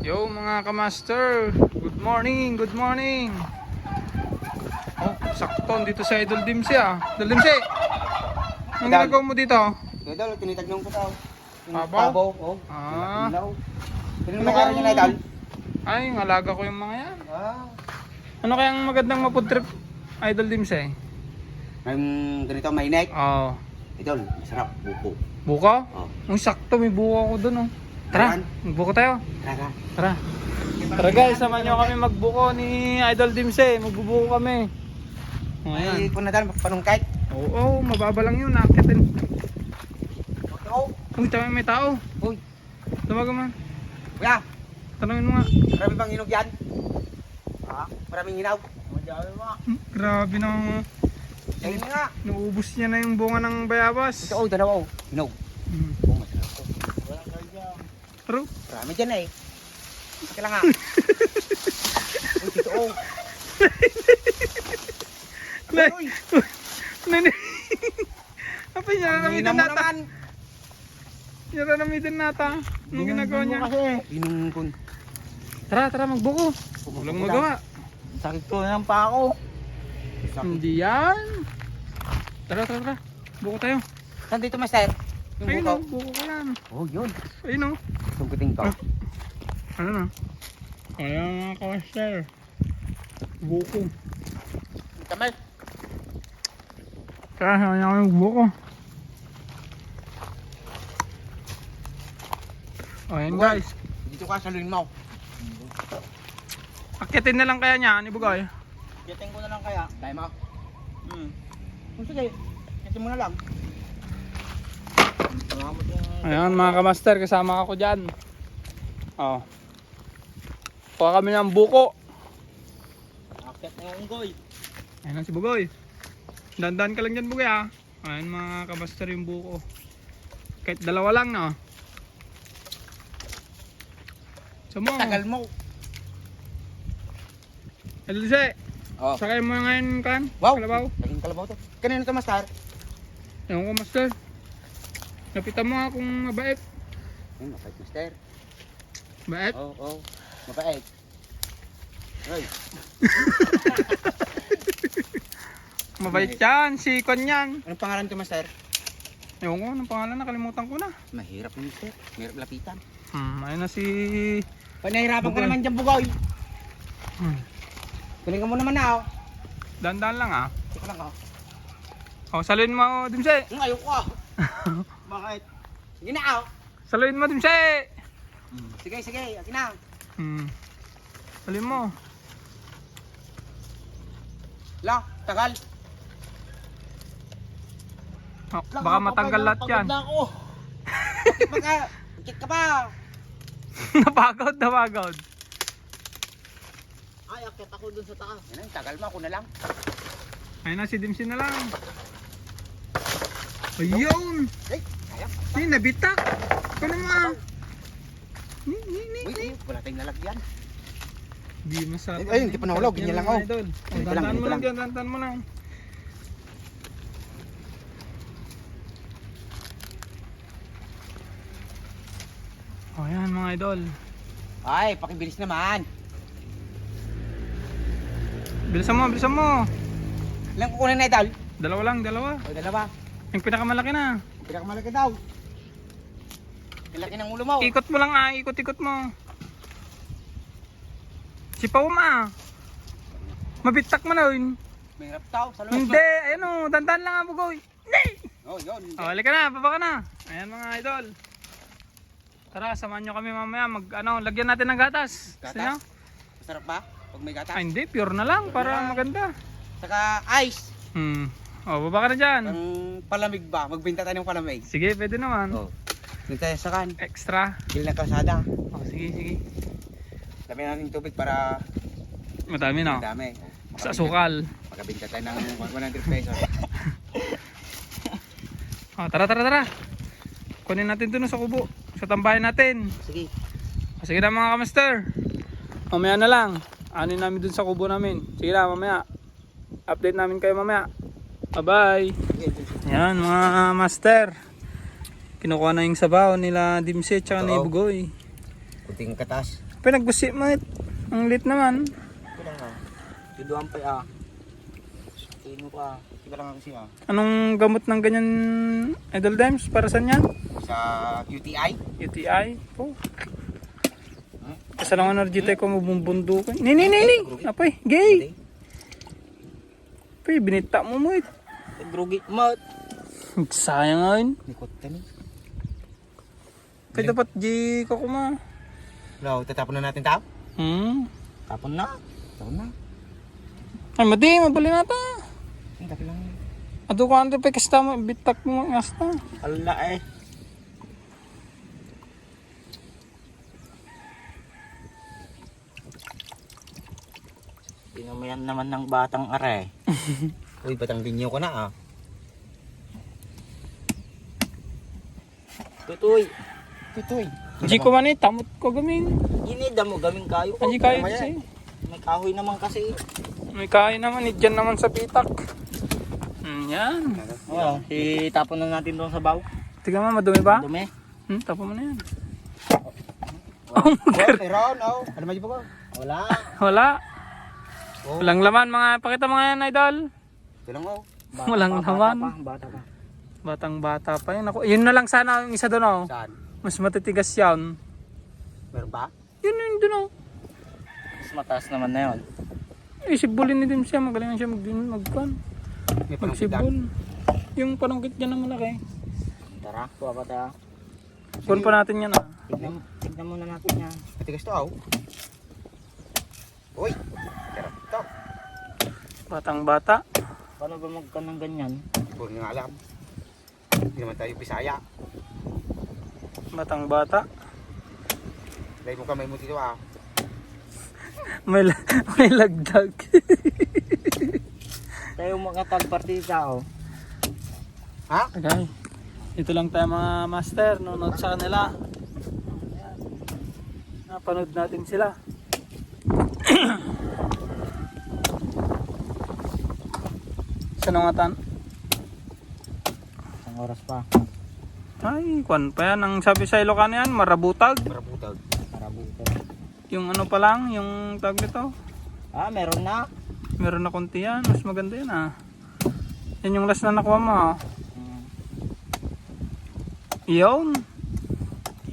Yo mga kamaster, good morning, good morning. Oh, sakto dito sa Idol Dimsi ah. Idol Dimsi, anong ginagawa mo dito? Idol, tinitagnon ko tao. Pabaw? Oh. Ah. Ano mo kaya niya, Idol? Ay, yung alaga ko yung mga yan. Ah. Ano kayang magandang mafood trip, Idol Dimsi? Ganito, mainit. Oh, Idol, masarap, buko. buko? Oh. Ang sakto, may buko ako dun oh. Tara, magbuko tayo. Tara. Tara. Tara guys, samahan nyo kami magbuko ni Idol Dimsi. Magbubuko kami. Oh, Ay, ayan. kung nadal, panungkait. Oo, mababa lang yun. Nakakitin. Oo. Uy, tama may tao. Uy, Tumaga man. kuya, Tanungin mo nga. marami bang hinog yan? Ha? Maraming hinaw. Grabe na. Ayun nga. Naubos niya na yung bunga ng bayabas. Ito, dalawa, hinog. Hmm. Oh, masarap to. Pero, Marami dyan eh. Sige lang nga. Uy, dito, oh. Nay. Uy, Nani. Apa niya hina naramitan mo nata? naman. Niya naramitan nata. Anong ginagawa niya? Hinungkon. Tara, tara magbuko. Walang magawa. Sakit ko ng pa ako. Hindi yan. Tara, tara, tara. Buko tayo. Saan dito, master? Yung Ayun buko. o, buko ko yan. Oh, yun. Ayun o. Sungkitin ko. Ano na? Ayan mga kawaster. Buko. Kamay. Kaya saan niya kami buko. O ayan guys. Dito ka, saluin mo. Akitin na lang kaya niya, ni Bugoy. Kiting ko na lang kaya. Dahil mo. Sige, kiting mo na lang. Ayan mga kamaster, kasama ako dyan. O. Kuha kami ng buko. Akit na yung unggoy. Ayan na si Bugoy. Dandan ka lang dyan Bugoy ah. Ayan mga kamaster yung buko. Kahit dalawa lang no. Sumo. Tagal mo. Elise, Oh. sakay mo ngayon kan? Wow. Kalabaw. Naging kalabaw to. Kanino to, master? Ewan ko master. Lapitan mo nga kung mabait. Ay, mabait, master. Mabait? Oo, oo. Mabait. Ay. Mabait yan, si Kwan yan. Anong pangalan to, master? Ewan ko, anong pangalan nakalimutan ko na. Mahirap na, master. Mahirap lapitan. Ayun na si... Panahirapan ka Bugoy. naman dyan, Bugoy. Hmm. Galingan mo naman na, oh. Dandan lang ah. Sige lang, oh. O, saluin mo, Dimse. Ayoko, ah. Bakit? Sige na, oh. Saluin mo, Dimse. Sige, sige. Akin na. Saluin mo. La, tagal. Oh, baka matanggal lahat yan. Pagod na ako. Bakit ba ka? Bakit ka pa? Napagod, napagod. Ay, akit ako dun sa taas. Yan, tagal mo. Ako na lang. Ayun na, si Dimse na lang. Ayun. Ay, kaya. Ay, nabitak. Ito naman. Uy, wala tayong lalagyan. Di masarap. Ay, hindi pa nahulog. Ganyan lang, oh. Idol. Ganito lang, Dandan mo ganito lang lang. dyan, dandan mo lang. O yan mga idol. Ay, pakibilis naman. Bilisan mo, bilisan mo. Ilang kukunin na, Idol? Dalawa lang, dalawa. O, dalawa. Yung pinakamalaki na. Pinakamalaki daw. Ilaki ng ulo mo. Ikot mo lang ah, ikot-ikot mo. Sipaw mo ah. Mabitak mo na yun. Mahirap tao. Sa luwas Hindi, ayun o, dandan lang ah, Bugoy. Hindi! Oh, yun. O, halika na, baba ka na. Ayan mga idol. Tara, samahan nyo kami mamaya. Lagyan natin ng gatas. Gusto nyo? Gatas? Masarap ba? Pag may gata. Ay, hindi, pure na lang para maganda. Saka ice. O, baba ka na dyan. Ang palamig ba? Magbenta tayo ng palamig. Sige, pwede naman. Oh. Benta tayo sa kan. Extra. Gil na kalsada. O, sige, sige. Dami natin tubig para Madami na. dami. Sa sukal. Magkabenta tayo ng 100 pesos. O, tara, tara, tara. Kunin natin dun sa kubo. Sa tambahin natin. Sige. O, sige na mga kamaster. Mamaya na lang. Anin namin dun sa kubo namin. Sige na, mamaya. Update namin kayo mamaya. Bye-bye. Yan mga master. Kinukuha na yung sabaw nila Dimse tsaka ni Oo. Bugoy. Kunting katas. Pinagbusi mo it. Ang lit naman. Ito lang ah. Tiduan pa ah. Tingin mo pa. Tika lang kasi ah. Anong gamot ng ganyan, Idol Dimes? Para saan yan? Sa UTI. UTI? Po. Kasalangan energy tayo ko mabumbundukan. Nini. Apoy, gay. Apoy, binita mo mo it. Grugit mo. Sayang nga yun. Likot ka ni. Kaya dapat di ka kuma. No, tatapon na natin tao. Tapon na. Tapon na. Ay, madi, mabali na ta. Ang tapi lang. Ato ko ando pa kasta mo, bitak mo ng asta. Ala eh. Pinamayan naman ng batang are. Uy, batang linyo ko na ah. Tutoy. Tutoy. Di ko man eh, tamot ko gamin. Ginida mo gaming kayo. Hindi kayo kasi. May kahoy naman kasi. May kain naman, dyan naman sa pitak. Yan. Oo, itapon na natin doon sa baw. Tingnan mo, madumi ba? Dumi. Tapon mo na yan. Meron, oh. Ano ba ko? Wala. Wala. Oh. Walang laman mga, pakita mga yan, Idol. Ito lang, oh. Walang laman. Bata pa. Batang bata pa yun. Ako, yun na lang sana yung isa doon, oh. Saan? Mas matitigas yan. Meron ba? Yun doon, oh. Mas mataas naman na yun. Sibulin ni Dim siya, magaling na siya magkuhan. May panungkit Magsibol. Yung panungkit dyan na malaki. Tara, kuha pa tayo. Kuhan pa natin yan, ah. Tignan muna natin yan. Matigas to, oh. Uy! Tara, ito. Batang bata. Paano ba magka ng ganyan? Puro nga alam. Hindi naman tayo Bisaya. Batang bata. Dahil mo kamay mo dito, ah. May lagdag. Tayo mga tagpartita, oh. Ha? Okay. Ito lang tayo mga master, nunod sa kanila. Napanood natin sila. Saan nga tan? Isang oras pa. Ay, kwan pa yan. Ang sabi sa Ilocano yan, marabutag. Marabutag. Marabutag. Yung ano pa lang, yung tag nito. Ah, meron na. Meron na konti yan. Mas maganda yan ah. Yan yung last na nakuha mo ah. Yun.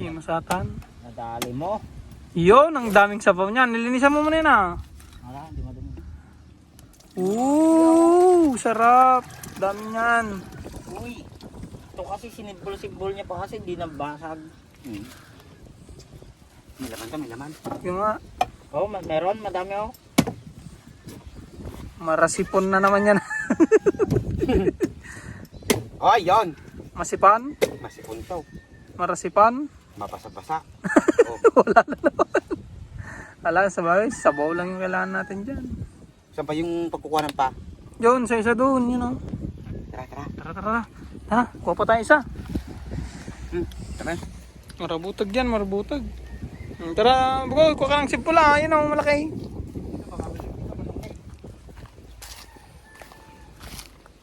Masatan. Nadali mo. Yun, ang daming sabaw niyan. Nilinisan mo muna yun ah. Wala, di madumi. Sarap. Dami niyan. Uy, ito kasi sinibol-sibol niya pa kasi di nabasag. May laman to, may laman. Yung nga, Oh, meron, madami oh. marasipon na naman yan. Oh, yon. Masipan? Masipon to. Marasipan? Mabasa-basa. Oh. Wala na naman. Wala, sabaw lang yung kailangan natin dyan. Saan pa yung pagkukuha ng pa? Yun, sa isa doon, yun o. Tara, tara. Tara. Ha, kuha pa tayo isa. Tara. Marabutag yan, marabutag. Tara, bukoy, kuha ka ng sipula. Yun o, malaki.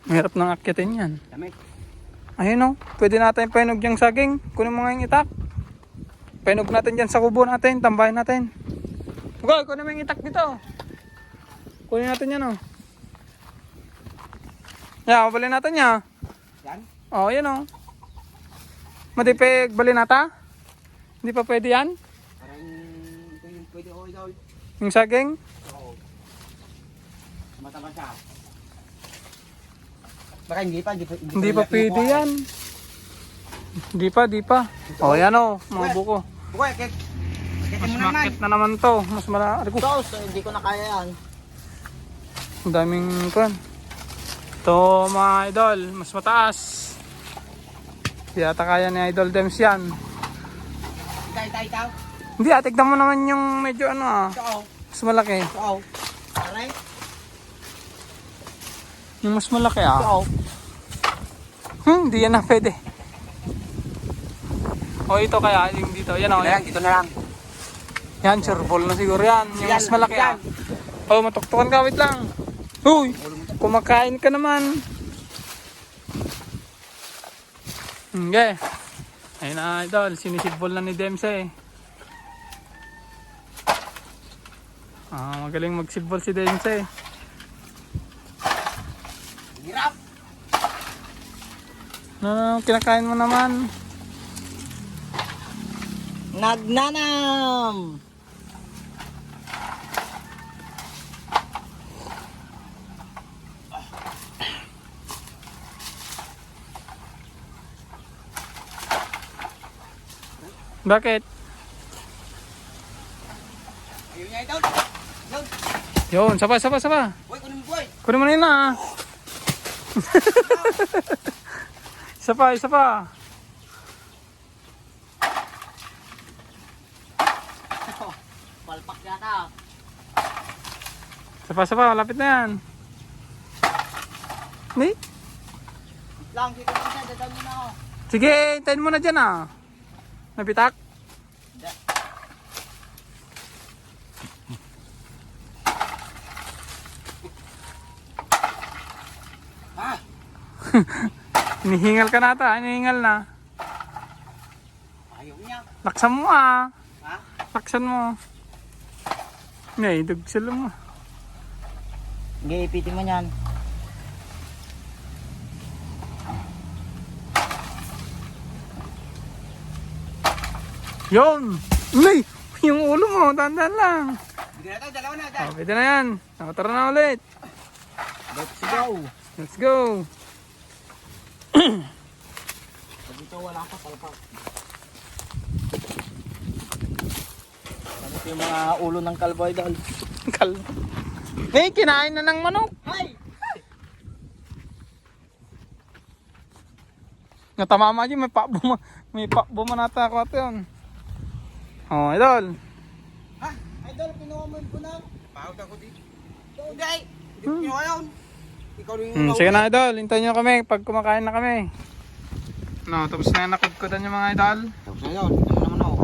Mahirap nang akyatin yan. Dami. Ayun o, pwede natin painog yung saging. Kunin mo nga yung itak. Painog natin dyan sa kubo natin, tambahin natin. Bukoy, kunin mo yung itak dito. Kunin natin yan o. Yeah, bali natin ya. Yan? Oh, yan o. Matipig bali nata? Hindi pa pwede yan? Parang ito yung pwede o ikaw. Yung saging? Oo. Mataba siya. Baka hindi pa. Hindi pa pwede yan. Di pa. Oh, yan o, mga buko. Bukoy, kek. Mas market na naman to. Mas malaki. Ito, hindi ko na kaya yan. Ang daming kan. Ito mga idol, mas mataas. Di ata kaya ni Idol Dems yan. Itaw. Hindi, tignan mo naman yung medyo ano ah. Ito. Mas malaki. Ito. Aray. Yung mas malaki ah. Ito. Hindi yan na pwede. O ito kaya, yung dito. Yan o. Dito na lang. Yan, sureball na siguro yan. Yung mas malaki ah. O, matuktukan ka, wait lang. Uy, kumakain ka naman. Okay. Ayun na idol, sinisibol na ni Dems eh. Magaling magsibol si Dense. Hirap! Kinakain mo naman. Nagnanam! Bakit? Ayun niya ito. Yun. Yun, sapa. Boy, kunin mo boy. Kunin mo na yun ah. Isa pa. Palpak yata. Sapa, malapit na yan. Ni? Lang, dito na siya. Dadami na ako. Sige, hintayin mo na dyan ah. Napitak? Hindi. Ah! Hinihingal ka na ata, hinihingal na. Ayaw niya. Laksan mo ah. Ha? Laksan mo. Ngay, dugsal mo. Hindi, ipitin mo niyan. Yun! Ngay! Yung ulo mo, dandan lang. Hindi na ito, dalawa na. Dad. Pwede na yan. Tara na ulit. Let's go. Let's go. Dito wala pa palpak. Ano yung mga ulo ng kalbo idol? Kinain na ng manok. Hay! Natamama dyan, may pakbo man nata ako ito yun. Oh, idol. Ha? Idol, kinuha mo yung punang? Pahawag ako dito. Hindi! Hindi ko kinuha yun. Ikaw rin yung Sige na idol, hintayin nyo kami pag kumakain na kami. No, tapos na yung nakudkudan yung mga idol. Tapos na yun, ito naman ako.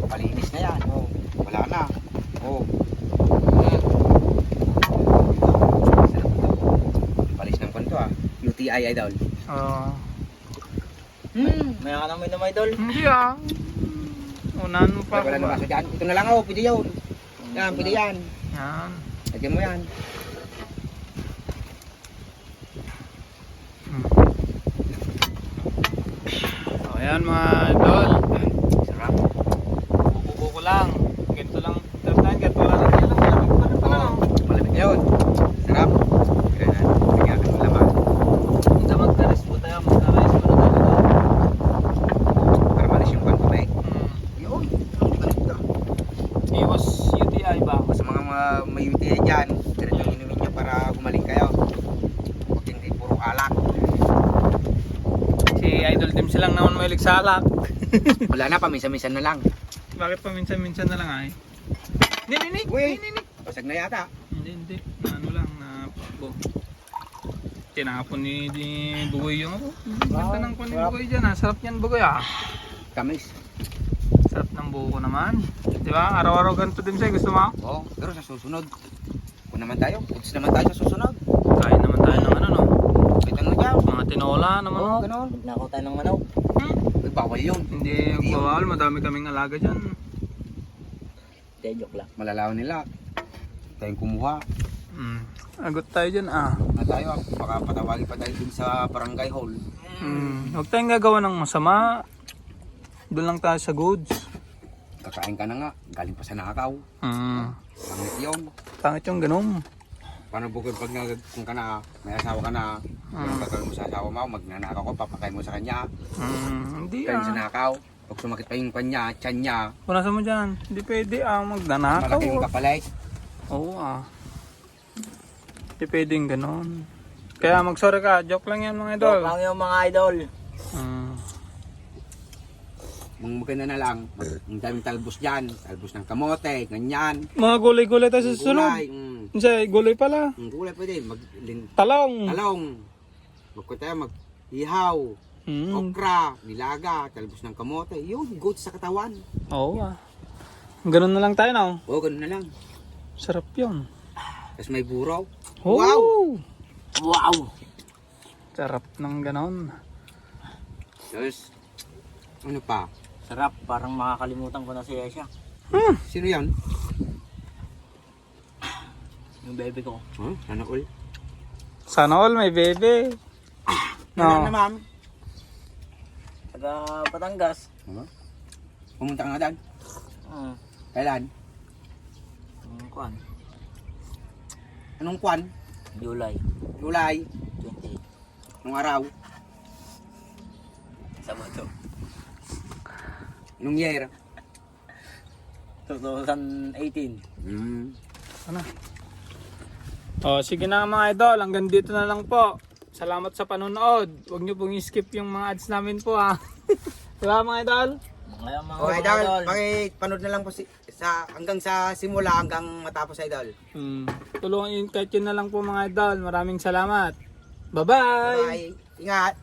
Palinis na yan. Oh. Wala na. Oh. Palis ng kanto ah. UTI idol. Oh. May ka naman naman idol. Hindi ah. Unahan mo pa Wala ako na ba? baso dyan. Ito na lang ako, pwede yun. Yan, pwede yan. Yan. Lagyan mo yan. So, ayan mga idol. Sarap. Bubuko ko lang. Ganito lang. Tapos ganito lang. Malamig pa lang. Malamig yun. Sarap. Kaya na, lagyan ka ng laman. Hindi mag-taris po tayo. Mag-taris mo na tayo. Para malis yung kanto eh. Yun. Iwas UTI ba? Sa mga may UTI dyan, diretso inumin nyo para gumaling kayo. Huwag hindi puro alak. Si Idol Tim silang naman mahilig sa alak. Wala na, paminsan-minsan na lang. Bakit pa minsan-minsan na lang ay? Hindi. Uy! Pasag na yata. Hindi. Ano lang na pakbo. Tinapon ni Bugoy yung ako. Ganda ng kunin Bugoy dyan ah. Sarap yan Bugoy ah. Kamis. Sarap ng buko naman. Di ba? Araw-araw ganito din sa'yo. Gusto mo? Oo, pero sa susunod. Kung naman tayo, putis naman tayo sa susunod. Kain naman tayo ng ano no? Wait, ano dyan? Mga tinola naman Oo, no? gano'n. Nakaw tayo ng manok. Uy, bawal yun. Hindi bawal. Madami kaming alaga dyan. Hindi, joke lang. Malalaw nila. Tayong kumuha. Agot tayo dyan ah. Na tayo, baka patawagin pa tayo dun sa barangay hall. Huwag tayong gagawa ng masama. Doon lang tayo sa goods. Kakain ka na nga, galing pa sa nakaw. Pangit yun. Pangit yung ganun. Paano bukod pag kung ka na, may asawa ka na, anong gagawin mo sa asawa mo, magnanakaw ko, papakain mo sa kanya. Hindi Kain sa ah. nakaw, pag sumakit pa yung kanya, tiyan niya, Punasan mo dyan. Hindi pwede ah. Magnanakaw. malaki yung kapalit. Oo ah. Hindi pwedeng ganun. Kaya mag-sorry ka. Joke lang yan mga idol. Joke lang yung mga idol. Kung maganda na lang, ang daming talbos dyan, talbos ng kamote, ganyan. Mga gulay-gulay tayo sa susunod. Gulay, Kasi gulay pala. gulay pwede, Talong. talong, tayo, mag-ihaw, okra, nilaga, talbos ng kamote, yun, good sa katawan. Oo ah. Ganun na lang tayo na. Oo, ganun na lang. Sarap yun. Tapos may buraw. Oh! Wow! Wow! Sarap ng ganun. Tapos, ano pa? Sarap, parang makakalimutan ko na si Esha. Sino yan? Yung baby ko. Sana all. Sana all may bebe. Ano No. na ma'am? Taga Batangas. Pumunta ka nga dyan. Kailan? Kuan. Anong kwan? July July? 28. Anong araw? Sabado. Anong year? 2018. Oh, sige na mga idol, hanggang dito na lang po. Salamat sa panonood. Huwag niyo pong i-skip yung mga ads namin po ha. Diba mga idol? Kaya mga Okay, idol. Pakipanood na lang po hanggang sa simula hanggang matapos, idol. Tulungan yun kahit yun na lang po mga idol. Maraming salamat. Bye-bye! Bye. Ingat.